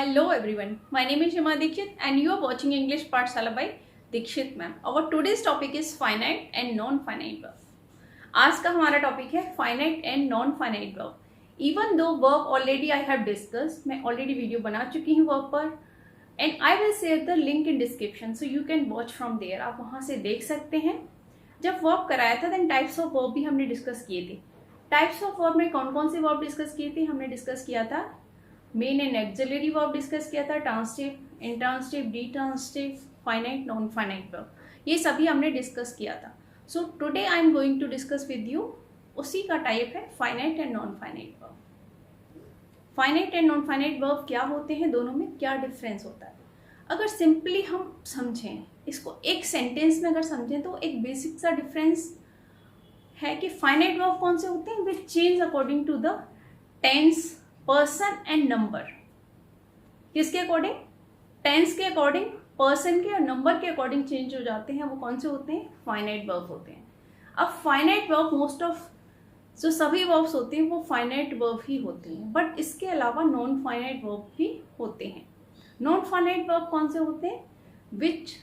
Hello everyone, my name is Shima Dikshit and you are watching English Pathshala by Dikshit ma'am. Our today's topic is finite and non-finite verb. आज का हमारा topic है finite and non-finite verb. Even though verb already I have discussed, मैं already video बना चुकी हूँ verb पर and I will share the link in description so you can watch from there. आप वहाँ से देख सकते हैं. जब verb कराया था then types of verb भी हमने डिस्कस किए थे. टाइप्स ऑफ वर्ब में कौन कौन से वर्ब डिस्कस किए थे? हमने डिस्कस किया था main and auxiliary verb discuss किया था, transitive, intransitive, ditransitive, finite, non finite verb, ये सभी हमने डिस्कस किया था. So today I am going to discuss with you उसी का टाइप है finite and non finite verb. Finite and non finite verb क्या होते हैं, दोनों में क्या डिफरेंस होता है? अगर सिंपली हम समझें इसको, एक सेंटेंस में अगर समझें तो एक बेसिक सा डिफरेंस है कि फाइनाइट वर्ब कौन से होते हैं? Which change according to the tense, person and number. किसके अकॉर्डिंग? टेंस के अकॉर्डिंग, पर्सन के और नंबर के अकॉर्डिंग चेंज हो जाते हैं. वो कौन से होते हैं? फाइनाइट वर्ब होते हैं. अब फाइनाइट वर्ब मोस्ट ऑफ जो सभी वर्ब्स होते हैं वो फाइनाइट वर्ब ही होते हैं, बट इसके अलावा नॉन फाइनाइट वर्ब भी होते हैं. नॉन फाइनाइट वर्ब कौन से होते हैं? विच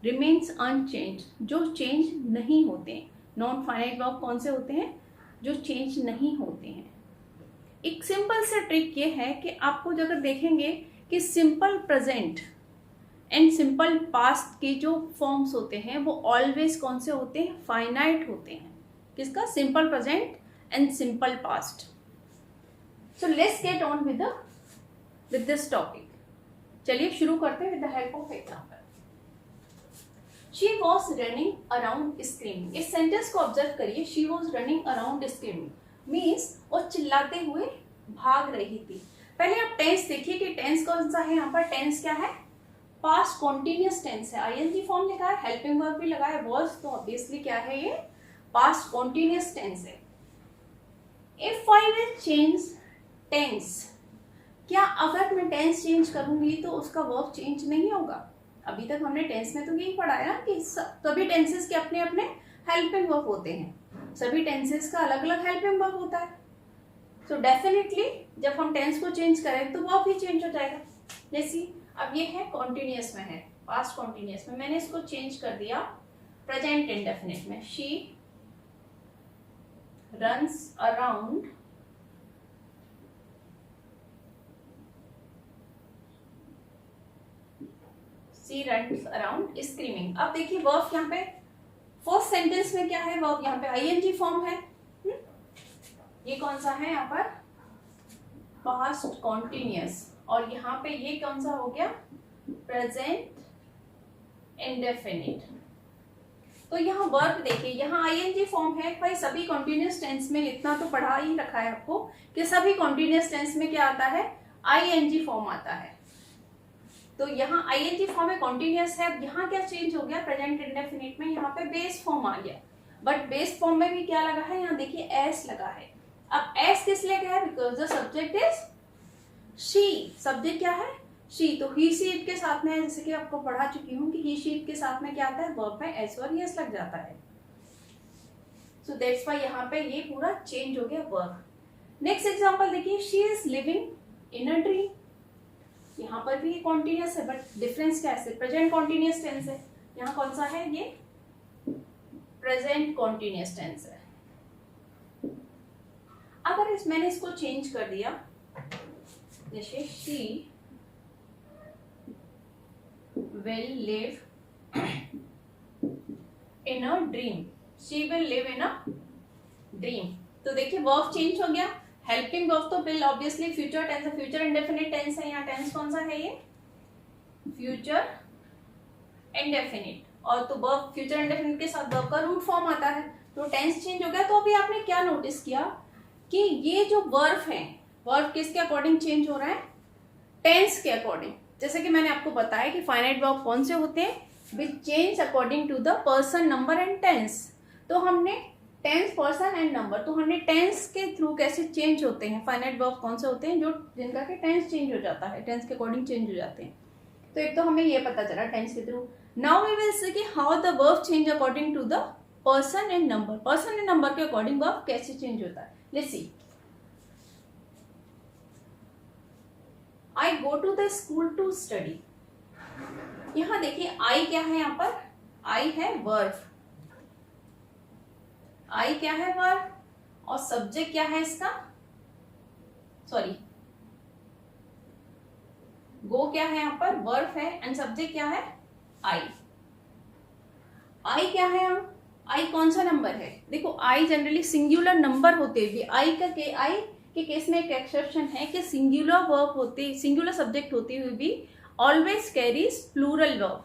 रिमेन्स अनचेंज, जो चेंज नहीं होते हैं. नॉन फाइनाइट वर्ब कौन से होते हैं? जो चेंज नहीं होते हैं. एक सिंपल से ट्रिक ये है कि आपको अगर देखेंगे कि simple present and simple past के जो फॉर्म्स होते हैं वो ऑलवेज कौन से होते हैं? फाइनाइट होते हैं. किसका? Simple present and simple past. So let's get on with this topic. चलिए शुरू करते हैं with the help of example. She was running around screaming. इस सेंटेंस को ऑब्जर्व करिए. She was running around screaming means वो चिल्लाते हुए भाग रही थी. पहले आप टेंस देखिए कि टेंस कौन सा है. यहाँ पर टेंस क्या है? पास्ट कॉन्टिन्यूस टेंस है. आईएनजी फॉर्म लिखा है, हेल्पिंग वर्ब भी लगा है, वॉज, तो ऑब्वियसली क्या है? ये पास्ट कॉन्टिन्यूस टेंस है. If I will change tense, क्या अगर मैं टेंस चेंज करूंगी तो उसका वर्ब चेंज नहीं होगा? अभी तक हमने टेंस में तो यही पढ़ा है ना कि सभी टेंसेस के अपने अपने हेल्पिंग वर्ब होते हैं. सभी टेंसेस का अलग अलग हेल्पिंग वर्ब होता है. सो डेफिनेटली जब हम टेंस को चेंज करें तो वर्ब भी चेंज हो जाएगा. जैसे अब ये है कॉन्टिन्यूअस में है, पास्ट कॉन्टिन्यूअस में, मैंने इसको चेंज कर दिया प्रेजेंट इंडेफिनिट में. She runs around She runs around screaming. अब देखिए वर्ब यहाँ पे फर्स्ट सेंटेंस में क्या है? वर्ब यहाँ पे आईएनजी फॉर्म है. ये कौन सा है यहाँ पर? Past continuous. और यहाँ पे ये कौन सा हो गया? Present indefinite. तो यहाँ वर्ब देखिए, यहाँ आईएनजी फॉर्म है. भाई सभी कॉन्टिन्यूअस टेंस में इतना तो पढ़ा ही रखा है आपको कि सभी कॉन्टिन्यूअस टेंस में क्या आता है? आईएनजी फॉर्म आता है. तो यहाँ आईएनजी फॉर्म में कॉन्टिन्यूअस है. अब यहाँ क्या चेंज हो गया? प्रेजेंट इंडेफिनिट में यहाँ पे बेस फॉर्म आ गया. बट बेस फॉर्म में भी क्या लगा है? यहाँ देखिए एस लगा है. अब एस किस लिए गया है? Because the subject is she. Subject क्या है? शी. तो ही शी इट के साथ में, जैसे कि आपको पढ़ा चुकी हूँ कि ही शी इट के साथ में क्या आता है? वर्ब में एस और एस लग जाता है. सो दैट्स व्हाई यहाँ पे ये पूरा चेंज हो गया वर्ब. नेक्स्ट एग्जाम्पल देखिए. She is living in a dream. यहाँ पर भी कॉन्टिन्यूअस है बट डिफरेंस क्या है? प्रेजेंट कॉन्टिन्यूअस टेंस है. यहाँ कौन सा है? ये प्रेजेंट कॉन्टिन्यूअस टेंस है. अगर मैंने इसको चेंज कर दिया, जैसे she will live in a dream. She will live in a dream. तो देखिए वर्ब चेंज हो गया. हेल्पिंग वर्ब तो विल ऑब्वियसली फ्यूचर टेंस है, फ्यूचर इंडेफिनिट टेंस है. यहाँ टेंस कौन सा है? ये फ्यूचर इंडेफिनिट. और तो वर्ब फ्यूचर इंडेफिनिट के साथ वर्ब का रूट फॉर्म आता है. तो टेंस चेंज हो गया. तो अभी आपने क्या नोटिस किया कि ये जो वर्ब है, वर्ब किसके अकॉर्डिंग चेंज हो रहा है? टेंस के अकॉर्डिंग. जैसे कि मैंने आपको बताया कि फाइनाइट वर्ब कौन से होते हैं? Which change according to the person, number and tense. तो हमने टेंस, पर्सन एंड नंबर, तो हमने टेंस के थ्रू कैसे चेंज होते हैं. फाइनाइट वर्ब कौन से होते हैं? जो जिनका के टेंस चेंज हो जाता है, टेंस के अकॉर्डिंग चेंज हो जाते हैं. तो एक तो हमें ये पता चला टेंस के through. Now we will see कि how the verb change according to the person and number. Person and number के अकॉर्डिंग वर्ब कैसे चेंज होता है. Let's see. I go to the school to study. यहाँ देखिए आई क्या है, यहाँ पर आई है वर्ब, आई क्या है वर्ब, और सब्जेक्ट क्या है इसका, सॉरी गो क्या है यहाँ पर वर्ब है एंड सब्जेक्ट क्या है आई। आई क्या है, हम आई कौन सा नंबर है, देखो आई जनरली सिंगुलर नंबर होते हुए आई के केस में एक एक्सेप्शन है कि सिंगुलर वर्ब होते, सिंगुलर सब्जेक्ट होते हुए भी ऑलवेज कैरीज प्लूरल वर्ब।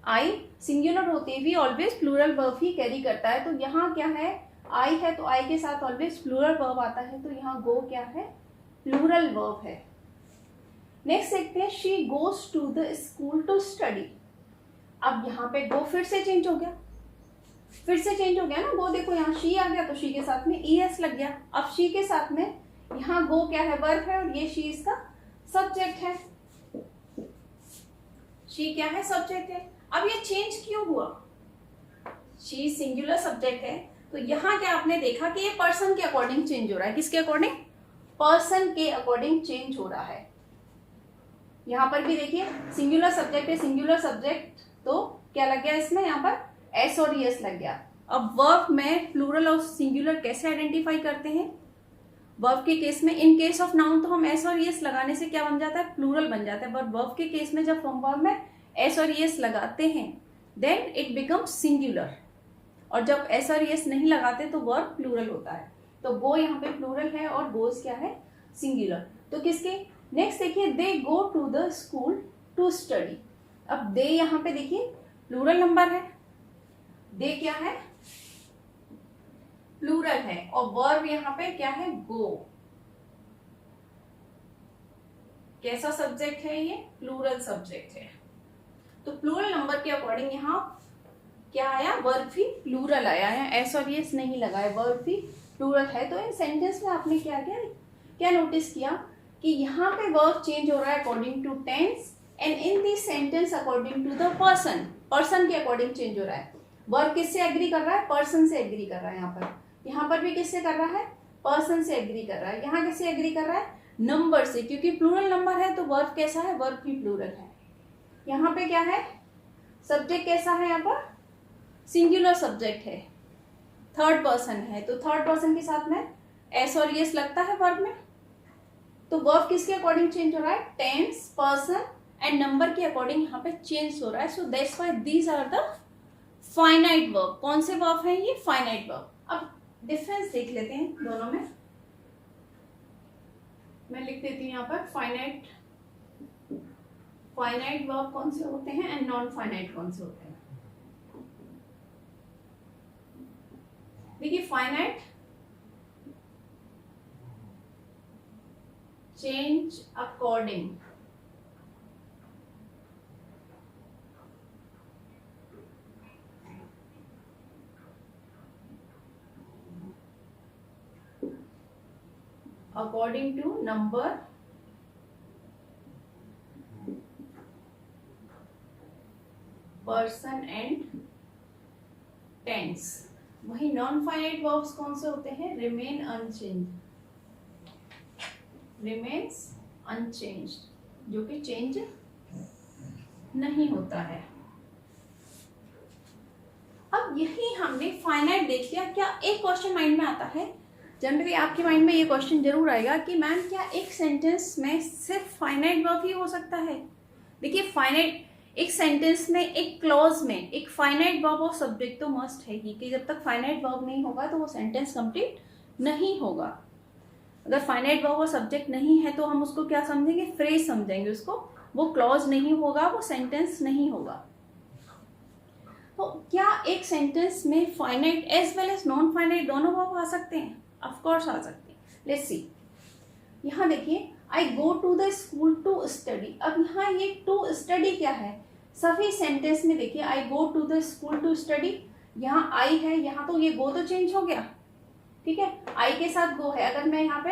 आई सिंगुलर होते हुए ऑलवेज प्लूरल वर्ब ही कैरी करता है। तो यहाँ क्या है, आई है तो आई के साथ ऑलवेज प्लूरल वर्ब आता है, तो यहाँ गो क्या है, प्लूरल वर्ब है। नेक्स्ट देखते हैं, she goes to the school to study. अब यहाँ पे गो फिर से चेंज हो गया, फिर से चेंज हो गया ना, गो देखो यहाँ शी आ गया तो शी के साथ में es लग गया। अब शी के साथ में यहाँ गो क्या है, वर्ब है, और ये शी इसका सब्जेक्ट है, शी क्या है, सब्जेक्ट है। अब ये चेंज क्यों हुआ, शी सिंगुलर सब्जेक्ट है, तो यहाँ क्या आपने देखा कि ये पर्सन के अकॉर्डिंग चेंज हो रहा है, किसके अकॉर्डिंग, पर्सन के अकॉर्डिंग चेंज हो रहा है। यहाँ पर भी देखिए सिंगुलर सब्जेक्ट है, सिंगुलर सब्जेक्ट तो क्या लग गया इसमें, यहाँ पर एस और एस लग गया। अब वर्ब में प्लूरल और सिंगुलर कैसे आइडेंटिफाई करते हैं, वर्ब के केस में इन केस ऑफ नाउन तो हम एस और एस लगाने से क्या बन जाता है, प्लूरल बन जाता है, बट वर्ब के केस में जब हम वर्ब में एस और एस लगाते हैं देन इट बिकम्स सिंगुलर, और जब एस और एस नहीं लगाते तो वर्ब प्लूरल होता है। तो गो यहाँ पे प्लूरल है और गोज क्या है, सिंगुलर। तो किसके, नेक्स्ट देखिए, they go to the school to study. अब दे यहाँ पे देखिए प्लूरल नंबर है, दे क्या है, प्लूरल है, और वर्ब यहाँ पे क्या है, गो। कैसा सब्जेक्ट है ये, प्लूरल सब्जेक्ट है। तो प्लूरल नंबर के अकॉर्डिंग यहाँ क्या आया, वर्ब भी प्लूरल आया है, एस और एस नहीं लगाया, वर्ब भी प्लूरल है। तो इन सेंटेंस में आपने क्या किया, क्या नोटिस किया कि यहाँ पे वर्ब चेंज हो रहा है according to tense, and in this sentence according to the person, person के अकॉर्डिंग चेंज हो रहा है। वर्ब किससे एग्री कर रहा है, पर्सन से एग्री कर रहा है। यहाँ पर भी किससे कर रहा है, पर्सन से एग्री कर रहा है। यहाँ किससे एग्री कर रहा है, नंबर से, क्योंकि प्लूरल नंबर है तो वर्ब कैसा है, वर्ब भी प्लूरल है। यहाँ पे क्या है, सब्जेक्ट कैसा है, यहाँ पर सिंगुलर सब्जेक्ट है, थर्ड पर्सन है, तो थर्ड पर्सन के साथ में एस और एस लगता है वर्ब में। तो वर्ब किसके अकॉर्डिंग चेंज हो रहा है, टेंस, पर्सन एंड नंबर के अकॉर्डिंग यहाँ पे चेंज हो रहा है। So that's why these are the finite verb. कौन से वर्ब है ये, फाइनाइट वर्ब। अब डिफरेंस देख लेते हैं दोनों में, मैं लिख देती हूँ यहाँ पर फाइनाइट वर्ब कौन से होते हैं एंड नॉन फाइनाइट कौन से होते हैं। देखिए finite change according, according to number, person and tense. वही नॉन फाइनाइट वर्ब्स कौन से होते हैं, रिमेन अनचेंज, रिमेन्स अनचेंज्ड, जो कि चेंज नहीं होता है। अब यही हमने फाइनाइट देख लिया। क्या एक क्वेश्चन माइंड में आता है, जनरली आपके माइंड में ये क्वेश्चन जरूर आएगा कि मैम क्या एक सेंटेंस में सिर्फ फाइनाइट वर्ब ही हो सकता है। देखिए फाइनाइट, एक सेंटेंस में, एक क्लॉज में एक फाइनाइट वर्ब और सब्जेक्ट तो मस्ट है ही, कि जब तक फाइनाइट वर्ब नहीं होगा तो वो सेंटेंस कंप्लीट नहीं होगा। अगर फाइनाइट वर्ब और सब्जेक्ट नहीं है तो हम उसको क्या समझेंगे, फ्रेज समझेंगे उसको, वो क्लॉज नहीं होगा, वो सेंटेंस नहीं होगा। तो क्या एक सेंटेंस में finite as well as non finite दोनों वर्ब आ सकते हैं? ऑफ कोर्स आ सकते हैं। लेट्स सी, यहाँ देखिए I go to the school to study. अब यहाँ ये टू स्टडी क्या है, सभी सेंटेंस में देखिए I go to the school to study, यहाँ आई है, यहाँ तो ये गो तो चेंज हो गया, ठीक है, आई के साथ गो है। अगर मैं यहाँ पे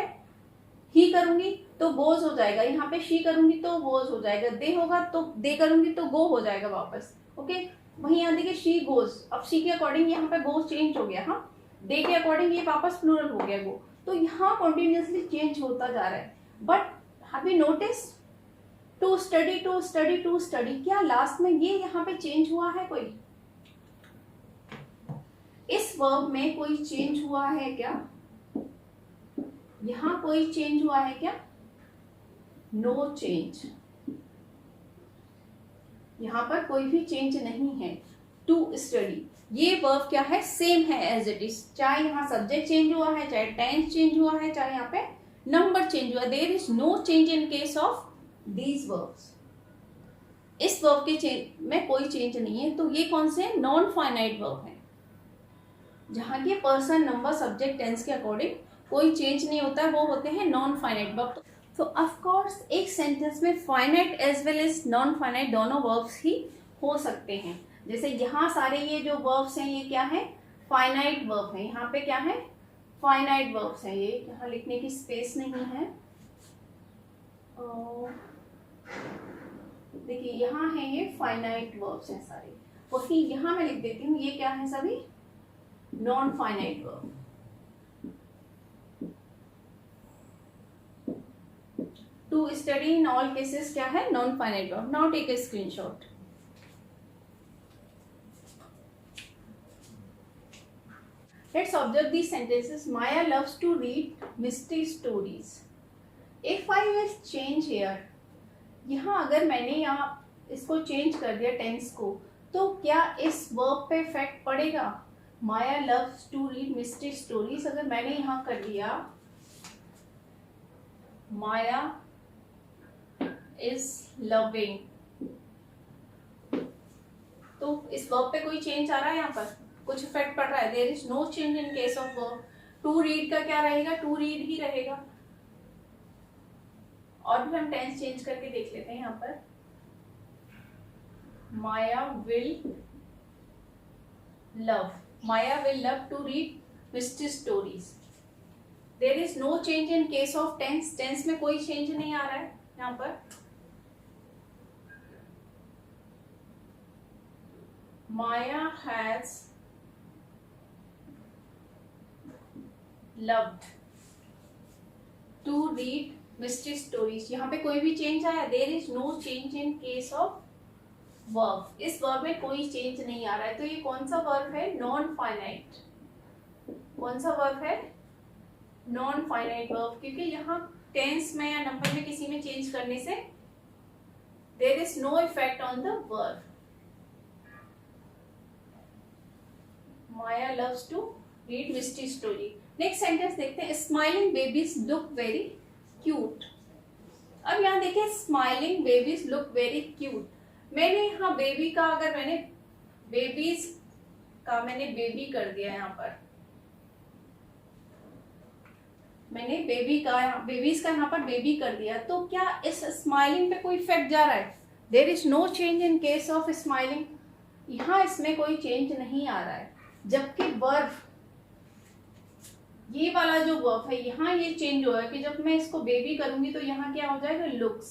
ही करूंगी तो गोज हो जाएगा, यहाँ पे शी करूंगी तो गोज हो जाएगा, दे होगा तो दे करूंगी तो गो हो जाएगा वापस, ओके। वहीं यहाँ देखिए शी गोज, अब शी के अकॉर्डिंग यहाँ पे गोज चेंज हो गया, हाँ, दे के अकॉर्डिंग ये वापस प्लूरल हो गया गो। तो यहाँ कॉन्टिन्यूसली चेंज होता जा रहा है, but have you notice to study to study to study, क्या लास्ट में ये यहाँ पे चेंज हुआ है? कोई इस वर्ब में कोई चेंज हुआ है क्या? यहां कोई चेंज हुआ है क्या? नो चेंज, यहां पर कोई भी चेंज नहीं है। टू स्टडी ये वर्ब क्या है? सेम है एज इट इज, चाहे यहाँ सब्जेक्ट चेंज हुआ है, चाहे टेंस चेंज हुआ है, चाहे यहाँ पे नंबर चेंज हुआ। There is no change in case of these verbs. इस वर्ब के में कोई चेंज नहीं है। तो ये कौन से नॉन फाइनाइट वर्ब है, जहां के पर्सन, नंबर, सब्जेक्ट, टेंस के अकॉर्डिंग कोई चेंज नहीं होता है, वो होते हैं नॉन फाइनाइट वर्ब। तो ऑफ कोर्स एक सेंटेंस में finite as well as non finite दोनों वर्ब्स ही हो सकते हैं। जैसे यहाँ सारे ये जो वर्ब्स हैं ये क्या है? फाइनाइट वर्ब है। यहाँ पे क्या है? फाइनाइट वर्ब्स है। ये यहाँ लिखने की स्पेस नहीं है। देखिए यहाँ है ये फाइनाइट वर्ब्स हैं सारे, वही यहाँ मैं लिख देती हूँ ये क्या है? सभी non finite verb. To study in all cases क्या है? Non finite verb. Now take a screenshot. Let's observe these sentences. Maya loves to read mystery stories. If I will change here, यहाँ अगर मैंने यहाँ इसको चेंज कर दिया tense को, तो क्या इस वर्ब पे इफेक्ट पड़ेगा? Maya loves to read mystery stories, अगर मैंने यहाँ कर दिया माया इज लविंग, तो इस वर्ब पे कोई चेंज आ रहा है? यहाँ पर कुछ इफेक्ट पड़ रहा है? There is no change in case of verb. To read का क्या रहेगा? टू रीड ही रहेगा। और भी हम टेंस चेंज करके देख लेते हैं। यहाँ पर Maya will love, Maya will love to read mystery stories. There is no change in case of tense, tense में कोई चेंज नहीं आ रहा है यहाँ पर। Maya has loved to read mystery stories, यहाँ पे कोई भी चेंज आया? there is no change in case of verb, इस verb में कोई चेंज नहीं आ रहा है। तो ये कौन सा verb है? Non finite. कौन सा verb है? नॉन फाइनाइट verb, क्योंकि यहाँ टेंस में या नंबर में किसी में चेंज करने से there is no effect on the verb. Maya loves to read mystery story. Next sentence देखते हैं। Smiling babies look very cute. अब यहाँ देखिए smiling babies look very cute. मैंने यहाँ बेबी का, अगर मैंने बेबीज का मैंने बेबी कर दिया, यहाँ पर मैंने बेबी का, बेबीज का यहाँ पर बेबी कर दिया, तो क्या इस स्माइलिंग पे कोई इफेक्ट जा रहा है? There is no change in case of smiling, यहाँ इसमें कोई चेंज नहीं आ रहा है। जबकि वर्ब, ये वाला जो वर्ब है यहाँ ये चेंज हुआ है कि जब मैं इसको बेबी करूंगी तो यहाँ क्या हो जाएगा? लुक्स।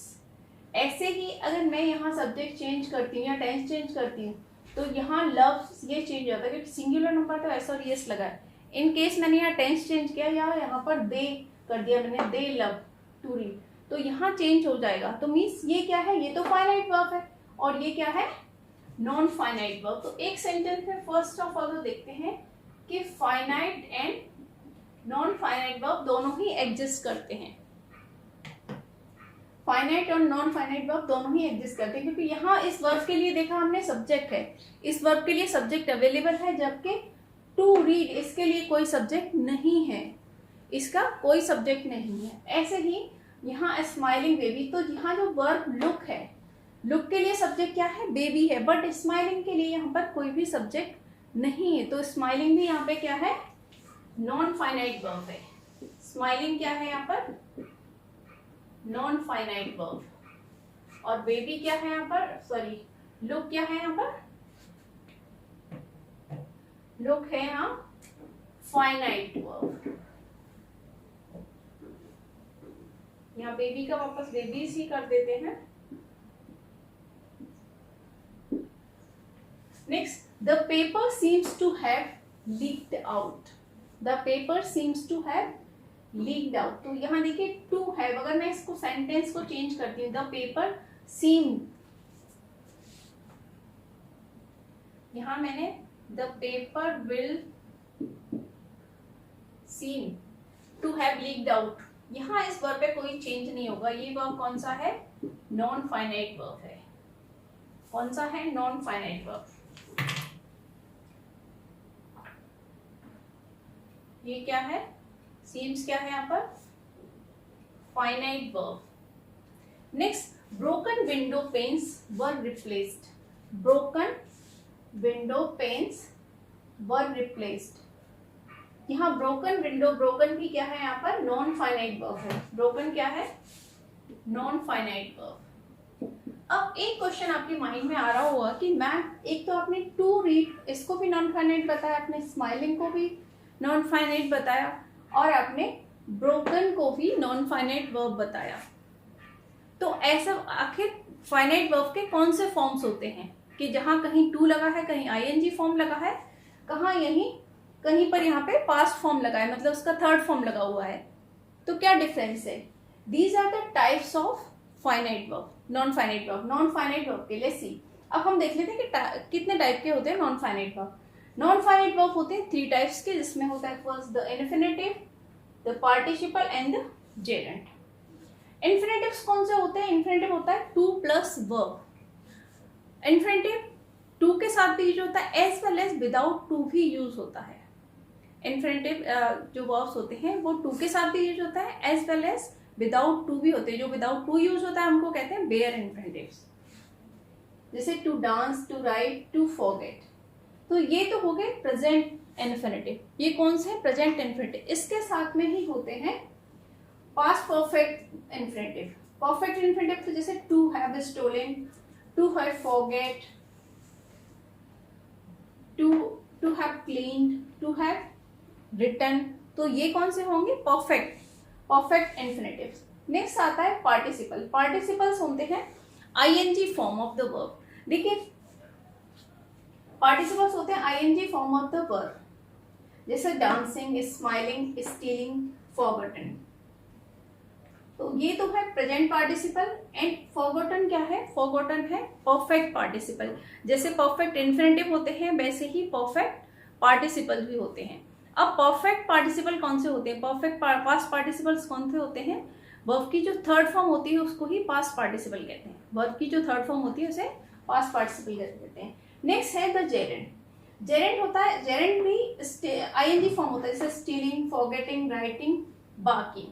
ऐसे ही अगर मैं यहाँ सब्जेक्ट चेंज करती हूँ या टेंस चेंज करती हूँ तो यहाँ लव्स ये चेंज होता है, क्योंकि सिंगुलर नंबर तो एस और यस लगा है। इन केस मैंने यहाँ टेंस चेंज किया या यहाँ पर दे कर दिया मैंने, दे लव टू रीड, तो यहाँ चेंज हो जाएगा। तो मीन्स ये क्या है? ये तो फाइनाइट वर्ब है और ये क्या है? Non finite verb. तो एक सेंटेंस में फर्स्ट ऑफ ऑल तो देखते हैं कि finite and non finite verb दोनों ही एग्जिस्ट करते हैं। फाइनाइट और नॉन फाइनाइट वर्ब दोनों ही एग्जिस्ट करते हैं, क्योंकि यहाँ इस वर्ब के लिए देखा हमने सब्जेक्ट है, इस वर्ब के लिए सब्जेक्ट अवेलेबल है, जबकि टू रीड इसके लिए कोई सब्जेक्ट नहीं है, इसका कोई सब्जेक्ट नहीं है। ऐसे ही यहाँ स्माइलिंग बेबी, तो यहाँ जो वर्ब लुक है, लुक के लिए सब्जेक्ट क्या है? बेबी है, बट स्माइलिंग के लिए यहाँ पर कोई भी सब्जेक्ट नहीं है। तो स्माइलिंग भी यहाँ पे क्या है? नॉन फाइनाइट वर्ब है। स्माइलिंग क्या है यहाँ पर? Non finite verb. और बेबी क्या है यहाँ पर? सॉरी, लुक क्या है यहाँ पर? लुक है यहाँ फाइनाइट वर्ब। यहाँ बेबी का वापस बेबीज ही कर देते हैं। Next, the paper seems to have leaked out. The paper seems to have leaked out. तो यहाँ देखिए टू है, अगर मैं इसको सेंटेंस को चेंज करती हूँ, द पेपर सीम, यहाँ मैंने the paper will seem to have leaked out, यहाँ इस वर्ब पे कोई चेंज नहीं होगा। ये वर्ब कौन सा है? नॉन फाइनाइट वर्ब है। कौन सा है? Non finite verb. ये क्या है? सीम्स क्या है यहाँ पर? Finite verb. Next, broken window panes were replaced. Broken window panes were replaced. यहाँ ब्रोकन विंडो, ब्रोकन भी क्या है यहाँ पर? नॉन फाइनाइट वर्ब है। ब्रोकन क्या है? Non finite verb. अब एक क्वेश्चन आपके माइंड में आ रहा होगा कि मैम, एक तो आपने टू रीड, इसको भी नॉन फाइनाइट बताया, आपने स्माइलिंग को भी नॉन फाइनाइट बताया, और आपने ब्रोकन को भी नॉन फाइनाइट वर्ब बताया। तो ऐसा आखिर फाइनाइट वर्ब के कौन से फॉर्म्स होते हैं कि जहां कहीं टू लगा है, कहीं आईएनजी फॉर्म लगा है, कहाँ यहीं कहीं पर यहाँ पे पास्ट फॉर्म लगा है, मतलब उसका थर्ड फॉर्म लगा हुआ है। तो क्या डिफरेंस है? These are the types of finite verb, non finite verb. Non finite verb के लिए सी, अब हम देख लेते हैं कि कितने टाइप के होते हैं non finite verb. Non finite verb होते हैं थ्री टाइप्स के, जिसमें होता है first the infinitive, the participle and the gerund. Infinitives कौन से होते हैं? इन्फिनेटिव होता है to plus verb. Infinitive to के साथ भी यूज होता है, as well as without to भी यूज होता है। इन्फिनेटिव जो वर्ब्स होते हैं वो टू के साथ भी यूज होता है, as well as without to भी होते हैं। जो विदाउट टू यूज होता है हमको कहते हैं बेयर इन्फिनेटिव्स, जैसे to dance, to write, to forget. तो ये तो हो गए प्रेजेंट इन्फिनेटिव। ये कौन से? Present infinitive. इसके साथ में ही होते हैं past perfect infinitive. Perfect infinitive तो जैसे to have stolen, to have forget, to have cleaned, to have return. तो ये कौन से होंगे? Perfect infinitives. नेक्स्ट आता है पार्टिसिपल। पार्टिसिपल्स होते हैं ING form of the verb. देखिए पार्टिसिपल्स होते हैं ING form of the verb, जैसे डांसिंग, स्माइलिंग, स्टीलिंग, फॉरगॉटन। तो ये तो है प्रेजेंट पार्टिसिपल। एंड फॉरगॉटन क्या है? फॉरगॉटन है परफेक्ट पार्टिसिपल। जैसे परफेक्ट इन्फिनेटिव होते हैं वैसे ही परफेक्ट पार्टिसिपल भी होते हैं। अब परफेक्ट पार्टिसिपल कौन से होते हैं? परफेक्ट पास्ट पार्टिसिपल्स कौन से होते हैं? वर्ब की जो थर्ड फॉर्म होती है उसको ही पास्ट पार्टिसिपल कहते हैं। वर्ब की जो थर्ड फॉर्म होती है उसे पास्ट पार्टिसिपल कहते हैं। नेक्स्ट है द जेरेंट। जेरेंट होता है, जेरेंट भी आईएनजी फॉर्म होता है, जैसे स्टीलिंग, फॉरगेटिंग, राइटिंग, बाकी।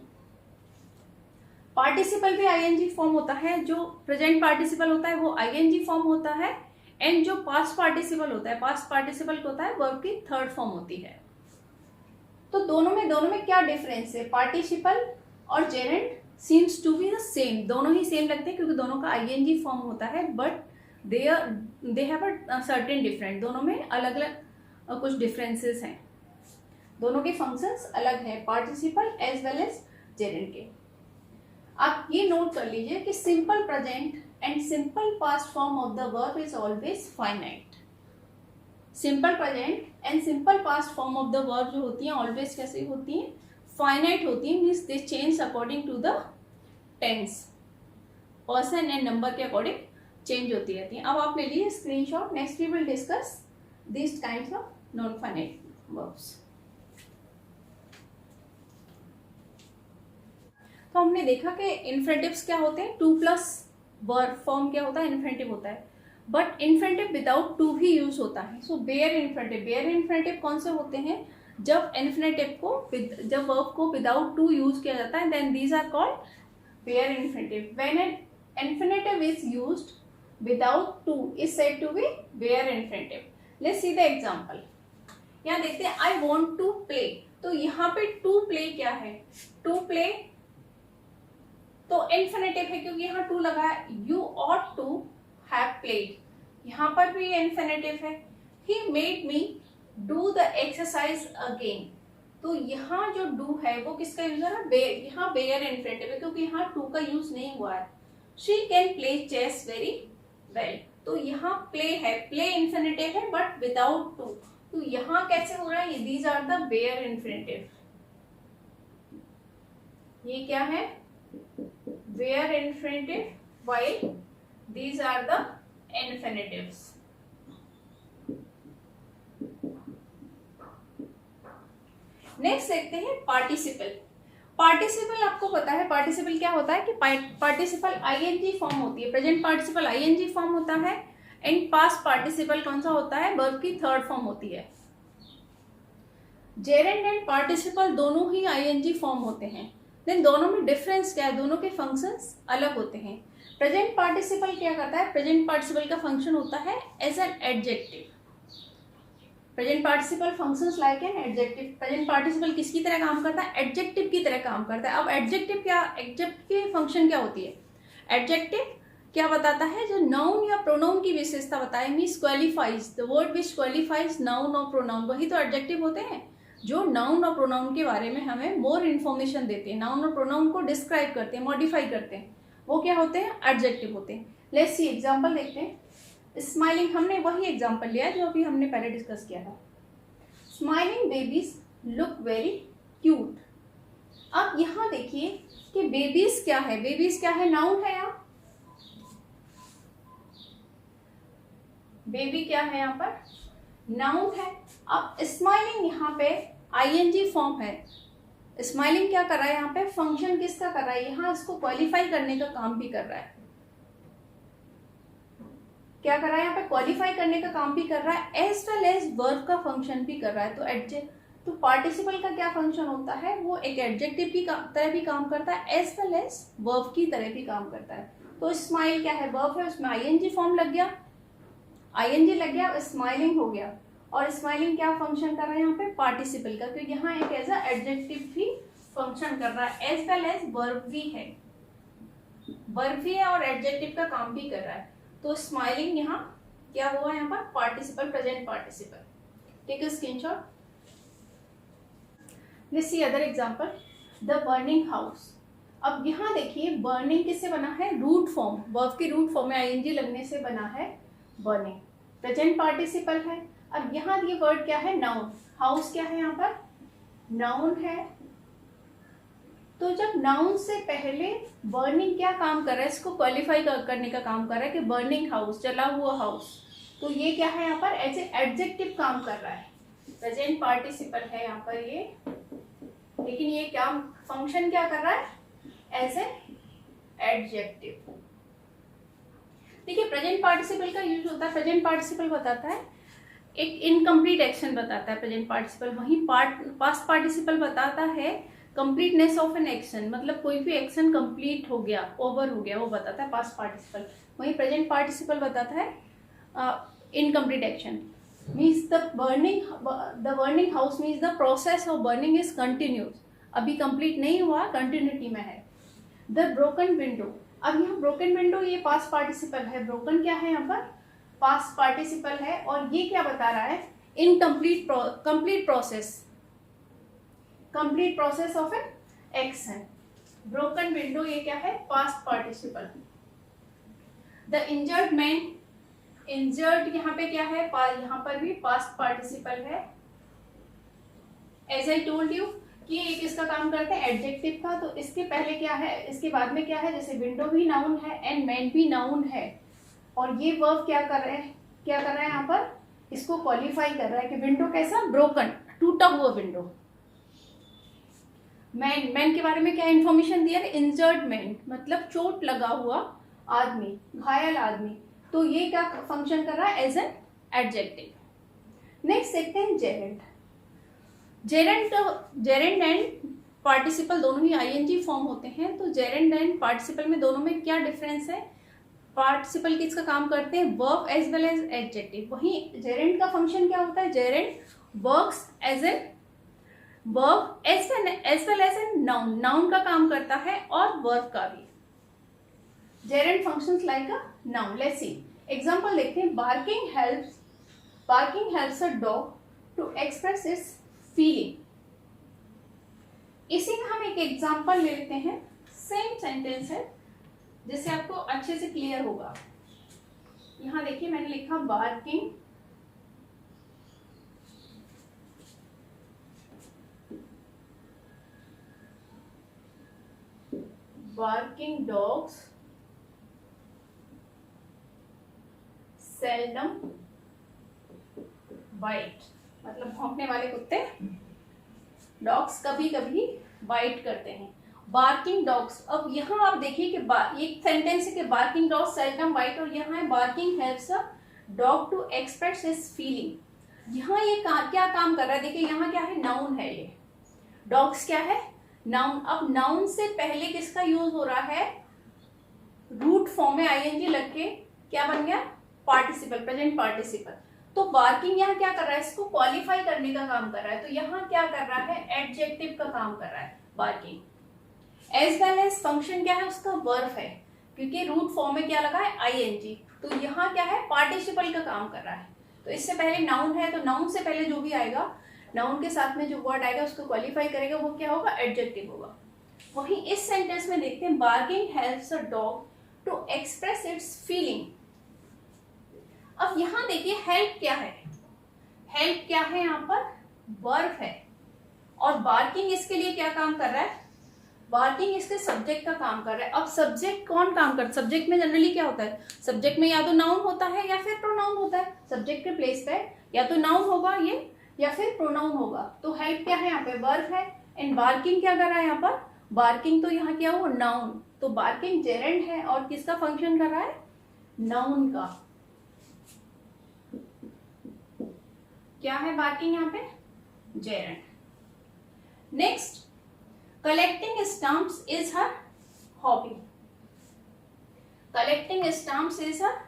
पार्टिसिपल भी आईएनजी फॉर्म होता है। जो प्रेजेंट पार्टिसिपल होता है वो आईएनजी फॉर्म होता है, एंड जो पास्ट पार्टिसिपल होता है, पास्ट पार्टिसिपल होता है वर्ब की थर्ड फॉर्म होती है। तो दोनों में क्या डिफरेंस है? पार्टिसिपल और gerund seems to be the same, दोनों ही सेम लगते हैं क्योंकि दोनों का आईएनजी फॉर्म होता है, but they have a certain different. दोनों में अलग अलग कुछ डिफरेंसेस हैं, दोनों के फंक्शंस अलग हैं, participle as well as gerund के। आप ये नोट कर लीजिए कि simple present and simple past form of the verb is always finite. Simple present and simple past form of the verb जो होती हैं ऑलवेज कैसे होती हैं? फाइनाइट होती हैं, means they change according to the tense, person and number के according change होती रहती हैं। अब आप ले लीजिए screenshot. Next we will discuss this kinds of non finite verbs. तो हमने देखा कि इन्फिनेटिव्स क्या होते हैं? टू प्लस वर्ब फॉर्म क्या होता है? इन्फिनेटिव होता है, बट इन्फिनेटिव विदाउट टू भी यूज होता है। सो बेयर इन्फिनेटिव। बेयर इन्फिनेटिव कौन से होते हैं? जब इन्फिनेटिव को, जब वर्ब को विदाउट टू यूज किया जाता है, then these are called bare infinitive. When an infinitive is used without to is said to be bare infinitive. Let's see the example. यहाँ देखते हैं आई वांट टू प्ले। तो यहाँ पे टू प्ले क्या है? टू प्ले तो infinitive है क्योंकि यहाँ टू लगा है। You ought to have played, यहाँ पर भी इन्फिनेटिव है। He made me do the exercise again. तो यहाँ जो डू है वो किसका यूज है? यहाँ बेयर इन्फिनेटिव है क्योंकि यहाँ टू का यूज नहीं हुआ है। She can play chess very well. तो यहाँ प्ले है, प्ले इन्फिनेटिव है बट विदाउट टू। तो यहाँ कैसे हो रहा है? These are the bare infinitive. ये क्या है, bare infinitive, while these are the infinitives. Next देखते हैं पार्टिसिपल। पार्टिसिपल आपको पता है पार्टिसिपल क्या होता है कि पार्टिसिपल आईएनजी फॉर्म होती है, प्रेजेंट पार्टिसिपल आईएनजी फॉर्म होता है, एंड पास्ट पार्टिसिपल कौन सा होता है, वर्ब की थर्ड फॉर्म होती है। जेरेंड एंड पार्टिसिपल दोनों ही आईएनजी फॉर्म होते हैं, देन दोनों में डिफरेंस क्या है, दोनों के फंक्शंस अलग होते हैं। प्रेजेंट पार्टिसिपल क्या करता है, प्रेजेंट पार्टिसिपल का फंक्शन होता है as an adjective. Present participle functions like an adjective. Present participle किसकी तरह काम करता है, एडजेक्टिव की तरह काम करता है। अब एडजेक्टिव क्या, एडजेक्टिव की फंक्शन क्या होती है, एडजेक्टिव क्या बताता है, जो नाउन या प्रोनाउन की विशेषता बताए, means qualifies the word which qualifies noun और प्रोनाउन, वही तो एडजेक्टिव होते हैं जो नाउन और प्रोनाउन के बारे में हमें मोर इन्फॉर्मेशन देते हैं, नाउन और प्रोनाउन को डिस्क्राइब करते हैं, मॉडिफाई करते हैं, वो क्या होते हैं, एडजेक्टिव होते हैं। लेट्स सी एग्जांपल देखते हैं। स्माइलिंग, हमने वही एग्जांपल लिया जो अभी हमने पहले डिस्कस किया था। Smiling babies look very cute. अब यहाँ देखिए कि बेबीज क्या है, बेबीज क्या है, नाउन है। यहाँ बेबी क्या है, यहाँ पर नाउन है। अब स्माइलिंग यहाँ पे आईएनजी फॉर्म है। स्माइलिंग क्या कर रहा है, यहाँ पे फंक्शन किसका कर रहा है, यहाँ इसको क्वालिफाई करने का काम भी कर रहा है। क्या कर रहा है, यहाँ पे क्वालिफाई करने का काम भी कर रहा है, एज वेल एज वर्ब का फंक्शन भी कर रहा है। तो पार्टिसिपल का क्या फंक्शन होता है, वो एक एडजेक्टिव की तरह भी काम करता है, एज वेल एज वर्ब की तरह भी काम करता है। तो स्माइल क्या है, वर्ब है, उसमें आईएनजी फॉर्म लग गया, आईएनजी लग गया, स्माइलिंग हो गया। और स्माइलिंग क्या फंक्शन कर रहा है यहाँ पे, पार्टिसिपल का, क्योंकि यहाँ एक एज एडजेक्टिव भी फंक्शन कर रहा है, एज वेल एज वर्ब भी है, वर्ब भी है और एडजेक्टिव का काम भी कर रहा है। तो स्माइलिंग यहाँ क्या हुआ, यहाँ पर participle, present participle. Take a screenshot. Let's see other example, the burning house. अब यहाँ देखिए बर्निंग किससे बना है, रूट फॉर्म, वर्ब के रूट फॉर्म में आईएनजी लगने से बना है बर्निंग, प्रेजेंट पार्टिसिपल है। अब यहाँ ये वर्ड क्या है, नाउन। हाउस क्या है, यहाँ पर नाउन है। तो जब नाउन से पहले बर्निंग क्या काम कर रहा है, इसको क्वालिफाई करने का काम कर रहा है कि बर्निंग हाउस, जला हुआ हाउस, तो ये क्या है, यहाँ पर एज ए एडजेक्टिव काम कर रहा है, प्रेजेंट पार्टिसिपल है यहाँ पर ये, लेकिन ये क्या फंक्शन क्या कर रहा है, एज ए एडजेक्टिव। देखिए प्रेजेंट पार्टिसिपल का यूज होता है, प्रेजेंट पार्टिसिपल बताता है एक इनकम्प्लीट एक्शन बताता है प्रेजेंट पार्टिसिपल, वहीं पास्ट पार्टिसिपल बताता है कंप्लीटनेस ऑफ एन एक्शन, मतलब कोई भी एक्शन कंप्लीट हो गया, ओवर हो गया, वो बताता है पास्ट पार्टिसिपल। वहीं प्रेजेंट पार्टिसिपल बताता है incomplete action, means the burning house means the process of burning is continuous, अभी कंप्लीट नहीं हुआ, कंटिन्यूटी में है। द ब्रोकन विंडो, अब यहाँ ब्रोकन विंडो ये पास्ट पार्टिसिपल है, ब्रोकन क्या है यहाँ पर, पास्ट पार्टिसिपल है, और ये क्या बता रहा है, incomplete complete process of an action. Broken window ये क्या है, past participle. The injured man, injured यहाँ पे क्या है, यहाँ पर भी पास्ट पार्टिसिपल है। एज आई टोल्ड यू कि ये किसका काम करते हैं, एडजेक्टिव का, तो इसके पहले क्या है, इसके बाद में क्या है, जैसे विंडो भी नाउन है एंड मैन भी नाउन है, और ये वर्ब क्या कर रहे हैं, क्या कर रहा है यहाँ पर, इसको क्वालिफाई कर रहा है कि विंडो कैसा, ब्रोकन, टूटा हुआ विंडो। मैन के बारे में क्या इन्फॉर्मेशन दिया है, इंजर्ड मैन मतलब चोट लगा हुआ आदमी, घायल आदमी, तो ये क्या फंक्शन कर रहा है, एज एन एडजेक्टिव। नेक्स्ट देखते हैं जेरेंट। जेरेंट एंड पार्टिसिपल दोनों ही आईएनजी फॉर्म होते हैं, तो जेरेंट एंड पार्टिसिपल में दोनों में क्या डिफरेंस है, पार्टिसिपल किसका काम करते हैं, verb as well as adjective, वहीं जेरेंट का फंक्शन क्या होता है, gerund works as an verb as well as an noun, noun का काम करता है और वर्ब का भी। Gerund functions like a noun. Let's see example देखते हैं। Barking helps a dog to express its feeling. इसी में हम एक एग्जांपल ले लेते हैं, सेम सेंटेंस है जिससे आपको अच्छे से क्लियर होगा। यहां देखिए मैंने लिखा barking barking dogs seldom bite, मतलब भौंकने वाले कुत्ते डॉग्स कभी कभी बाइट करते हैं। बार्किंग डॉग्स, अब यहाँ आप देखिए कि एक सेंटेंस है कि बार्किंग डॉग्स सेल्डम बाइट, और यहाँ है barking helps a dog to express his feeling. यहाँ ये क्या काम कर रहा है, देखिए यहाँ क्या है, नाउन है, ये डॉग्स क्या है, नाउन। अब नाउन से पहले किसका यूज हो रहा है, रूट फॉर्म में आईएनजी लग के क्या बन गया, पार्टिसिपल, प्रेजेंट पार्टिसिपल। तो बार्किंग यहाँ क्या कर रहा है, इसको क्वालिफाई करने का काम कर रहा है। तो यहाँ क्या कर रहा है, एडजेक्टिव का काम कर रहा है barking. As well as function क्या है, उसका वर्ब है, क्योंकि रूट फॉर्म में क्या लगा है, आईएनजी। तो यहाँ क्या है, पार्टिसिपल का काम कर रहा है। तो इससे पहले नाउन है, तो नाउन से पहले जो भी आएगा, नाउन के साथ में जो वर्ड आएगा उसको क्वालिफाई करेगा, वो क्या होगा, एडजेक्टिव होगा। वहीं इस सेंटेंस में देखते हैं, barking helps a dog to express its feeling. अब यहाँ देखिए हेल्प क्या है, हेल्प क्या है, यहाँ पर वर्ब है, और बार्किंग इसके लिए क्या काम कर रहा है, बार्किंग इसके सब्जेक्ट का काम कर रहा है। अब सब्जेक्ट कौन काम कर, सब्जेक्ट में जनरली क्या होता है, सब्जेक्ट में या तो नाउन होता है या फिर प्रोनाउन होता है। सब्जेक्ट के प्लेस पे या तो नाउन होगा ये, या फिर प्रोनाउन होगा। तो हेल्प क्या है, यहाँ पे वर्ब है, एंड बार्किंग क्या कर रहा है यहाँ पर, बार्किंग तो यहाँ क्या हुआ, नाउन। तो बार्किंग जेरेंड है और किसका फंक्शन कर रहा है, नाउन का। क्या है बार्किंग यहाँ पे, gerund. Next, collecting stamps is her hobby. Collecting stamps is her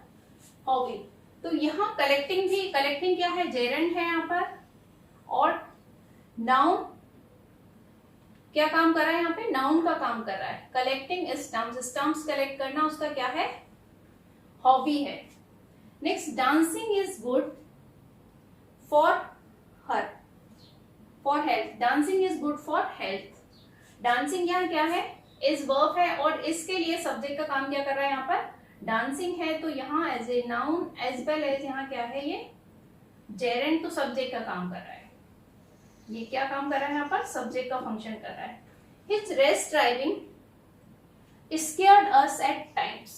hobby. तो यहाँ कलेक्टिंग भी, कलेक्टिंग क्या है, जेरेंड है यहाँ पर, और नाउन क्या काम कर रहा है, यहाँ पे नाउन का काम कर रहा है। कलेक्टिंग स्टैम्प्स, स्टैम्प्स कलेक्ट करना उसका क्या है, हॉबी है। Next, dancing is good for her, for health. Dancing is good for health. Dancing यहाँ क्या है, इज वर्ब है, और इसके लिए सब्जेक्ट का काम क्या कर रहा है, यहाँ पर डांसिंग है। तो यहाँ as a noun as well as यहाँ क्या है, ये जेरेंड, तो सब्जेक्ट का काम कर रहा है। ये क्या काम कर रहा है, यहाँ पर सब्जेक्ट का फंक्शन कर रहा है। His race driving scared us at times.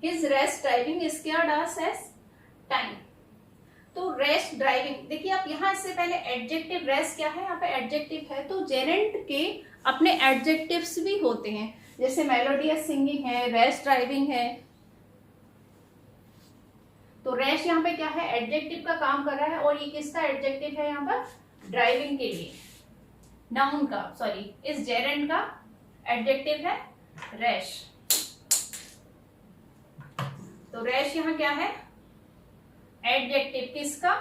His race driving scared us at time. तो रेस ड्राइविंग, देखिए आप यहाँ इससे पहले एडजेक्टिव, रेस क्या है, यहाँ पे एडजेक्टिव है। तो जेरेंड के अपने एडजेक्टिव्स भी होते हैं, जैसे मेलोडियस सिंगिंग है, रेस ड्राइविंग है। तो रेस यहाँ पे क्या है, एडजेक्टिव का काम कर रहा है, और ये किसका एडजेक्टिव है यहाँ पर, ड्राइविंग के लिए, नाउन का, सॉरी, इस जेरेंड का एडजेक्टिव है रेश। तो रेश यहाँ क्या है, एडजेक्टिव किसका,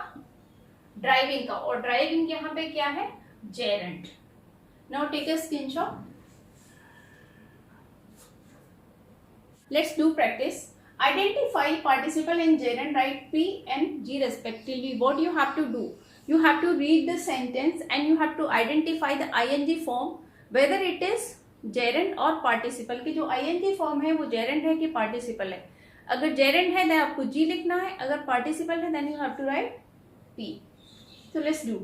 ड्राइविंग का, और ड्राइविंग यहाँ पे क्या है, gerund. Now take a screenshot. Let's do practice. Identify participle in gerund, write P and G respectively. What you have to do? You have to read the sentence and you have to identify the ing form, whether it is gerund or participle. कि जो ing form है वो gerund है कि participle है। अगर gerund है then आपको G लिखना है, अगर participle है then you have to write P. So let's do.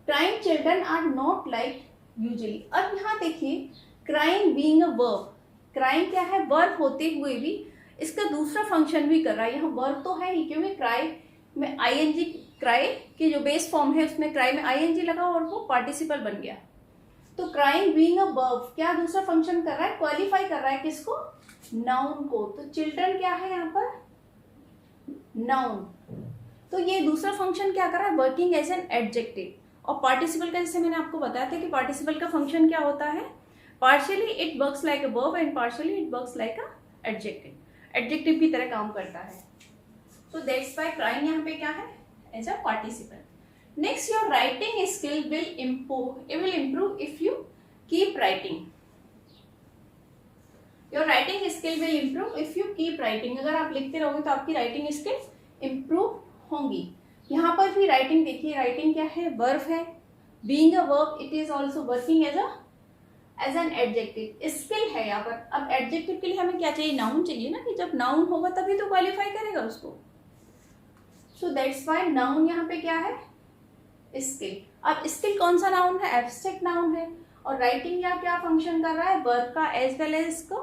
Crying children are not like usually. अब यहाँ देखिए, crying being a verb, crying क्या है, verb होते हुए भी इसका दूसरा फंक्शन भी कर रहा है। यहाँ वर्ब तो है ही, क्योंकि क्राई में आईएनजी, क्राई की जो बेस फॉर्म है उसमें क्राई में आईएनजी लगा और वो पार्टिसिपल बन गया। तो क्राइंग बीइंग अ वर्ब क्या दूसरा फंक्शन कर रहा है, क्वालिफाई कर रहा है किसको, नाउन को। तो चिल्ड्रन क्या है यहाँ पर, नाउन। तो ये दूसरा फंक्शन क्या कर रहा है, वर्किंग एज एन एडजेक्टिव। और पार्टिसिपल का, जैसे मैंने आपको बताया था कि पार्टिसिपल का फंक्शन क्या होता है, partially it works like a verb and partially it works like a adjective, adjective की तरह काम करता है। तो दैट्स व्हाई क्राइंग यहाँ पे क्या है, as a participle. Next, your writing skill will improve if you keep writing. Your writing skill will improve if you keep writing. अगर आप लिखते रहोगे तो आपकी राइटिंग स्किल इम्प्रूव होंगी। यहाँ पर भी राइटिंग देखिए, राइटिंग क्या है, वर्ब है, being a verb it is also working as an adjective. Skill है यहाँ पर। अब एडजेक्टिव के लिए हमें क्या चाहिए, नाउन चाहिए ना, कि जब नाउन होगा तभी तो क्वालिफाई करेगा उसको। सो दैट्स व्हाई नाउन यहाँ पे क्या है, स्किल। अब स्किल कौन सा नाउन है, एब्स्ट्रैक्ट नाउन है, और राइटिंग यहाँ क्या फंक्शन कर रहा है, वर्ब का एज वेल एज इसको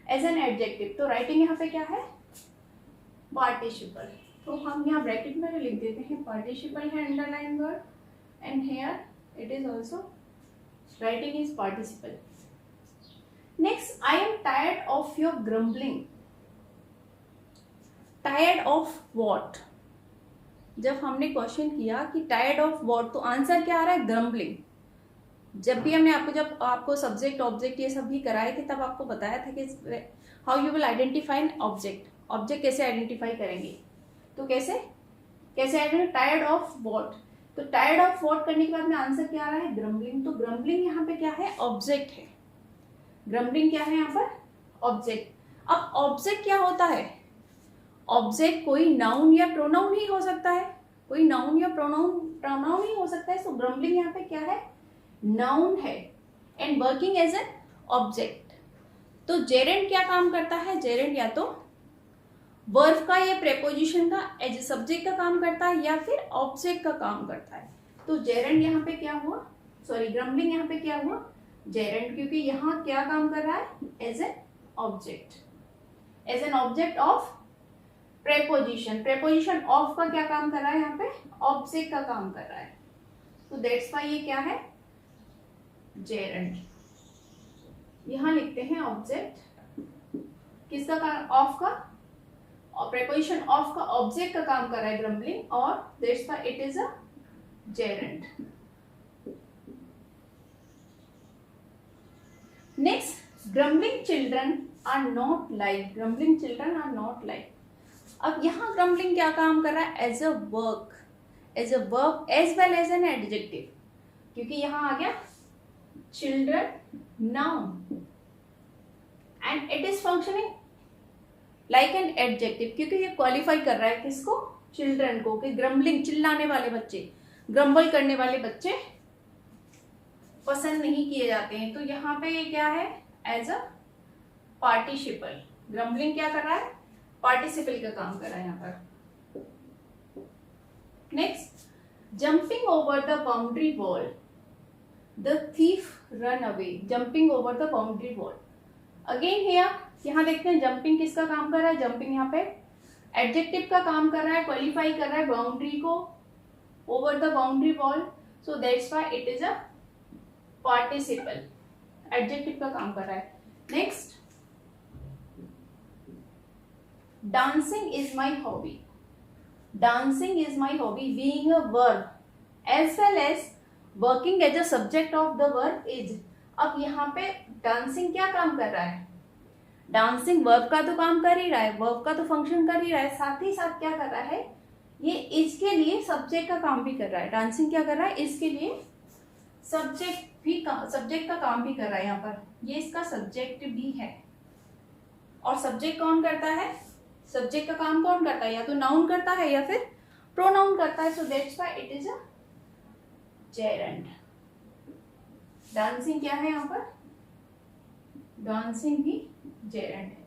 एज एन एडजेक्टिव। तो राइटिंग यहाँ पे क्या है, पार्टिसिपल। तो हम यहाँ ब्रैकेट में लिख देते हैं पार्टिसिपल है underline word, and here it is also writing is participle. Next, I am tired of your grumbling. Tired of what, जब हमने क्वेश्चन किया कि टायर्ड ऑफ वॉट, तो आंसर क्या आ रहा है, ग्रम्बलिंग। जब भी हमने जब आपको सब्जेक्ट ऑब्जेक्ट ये सब भी कराए थे, तब आपको बताया था कि how you will identify an object. Object कैसे आइडेंटिफाई करेंगे, तो कैसे टायर्ड ऑफ वॉट। तो टायर्ड ऑफ वॉट करने के बाद में आंसर क्या आ रहा है, ग्रम्बलिंग। तो ग्रम्बलिंग यहाँ पे क्या है, ऑब्जेक्ट है। ग्रम्बलिंग क्या है यहाँ पर, ऑब्जेक्ट। अब ऑब्जेक्ट क्या होता है, ऑब्जेक्ट कोई नाउन या प्रोनाउन ही हो सकता है, कोई नाउन या प्रोनाउन ही हो सकता है। सो ग्रम्बलिंग यहाँ पे क्या है, नाउन है and working as an object. तो जेरेंड क्या काम करता है, जेरेंड या तो वर्ब का या प्रेपोजिशन का एज सब्जेक्ट का काम करता है या फिर ऑब्जेक्ट का काम करता है। तो जेरेंड यहाँ पे क्या हुआ, सॉरी ग्रम्बलिंग यहाँ पे क्या हुआ, जेरेंड, क्योंकि यहाँ क्या काम कर रहा है, as an object, as an object of preposition. Preposition of का क्या काम कर रहा है, यहाँ पे ऑब्जेक्ट का काम कर रहा है। तो दैट्स व्हाई ये क्या है, जेरेंड। यहां लिखते हैं ऑब्जेक्ट, किसका काम, ऑफ का, और प्रेपोजिशन ऑफ का ऑब्जेक्ट का काम कर रहा है ग्रम्बलिंग, और that's why it is a gerund. Next, grumbling children are not like. Grumbling children are not like. अब यहाँ ग्रम्बलिंग क्या काम कर रहा है, as a work, as a verb as well as an adjective, क्योंकि यहाँ आ गया children noun and it is functioning like an adjective, क्योंकि ये क्वालिफाई कर रहा है किसको, चिल्ड्रन को, कि ग्रम्बलिंग, चिल्लाने वाले बच्चे, ग्रम्बल करने वाले बच्चे पसंद नहीं किए जाते हैं। तो यहाँ पे ये क्या है, एज अ पार्टिसिपल। ग्रम्बलिंग क्या कर रहा है, पार्टिसिपल का काम कर रहा है यहाँ पर। Next, jumping over the boundary wall, the thief run away. Jumping over the boundary wall, again here यहाँ देखते हैं जंपिंग किसका काम कर रहा है, जंपिंग यहाँ पे एडजेक्टिव का काम कर रहा है, क्वालिफाई कर रहा है बाउंड्री को, over the boundary wall. So that's why it is a participle, adjective का काम कर रहा है। Next, dancing is my hobby. Dancing is my hobby being a verb as well as working as a subject of the verb is. अब यहाँ पे dancing क्या काम कर रहा है, dancing verb का तो काम कर ही रहा है, verb का तो फंक्शन कर ही रहा है, साथ ही साथ क्या कर रहा है, ये इसके लिए सब्जेक्ट का काम भी कर रहा है। dancing क्या कर रहा है, इसके लिए सब्जेक्ट का काम भी कर रहा है। यहाँ पर ये इसका सब्जेक्ट भी है, और सब्जेक्ट कौन करता है, सब्जेक्ट का काम कौन करता है, या तो नाउन करता है या फिर प्रोनाउन करता है। So that's why it is a gerund. Dancing क्या है यहाँ पर, डांसिंग भी जेरेंड है।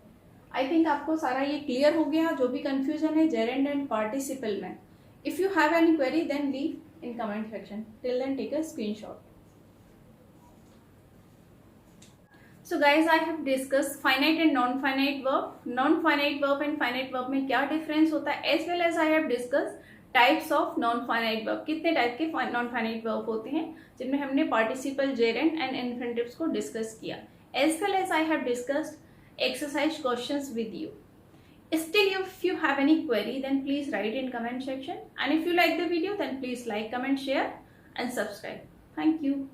आई थिंक आपको सारा ये क्लियर हो गया, जो भी कंफ्यूजन है जेरेंड एंड पार्टिसिपल में। If you have any query then leave in comment section, till then take a screenshot. So guys, I have discussed finite and non-finite verb. Non-finite verb and finite verb में क्या difference होता है, as well as I have discussed types of non-finite verb. कितने type के non-finite verb होते हैं, जिनमें हमने participle, gerund and infinitives को discuss किया. As well as I have discussed exercise questions with you. Still, if you have any query, then please write in comment section. And if you like the video, then please like, comment, share and subscribe. Thank you.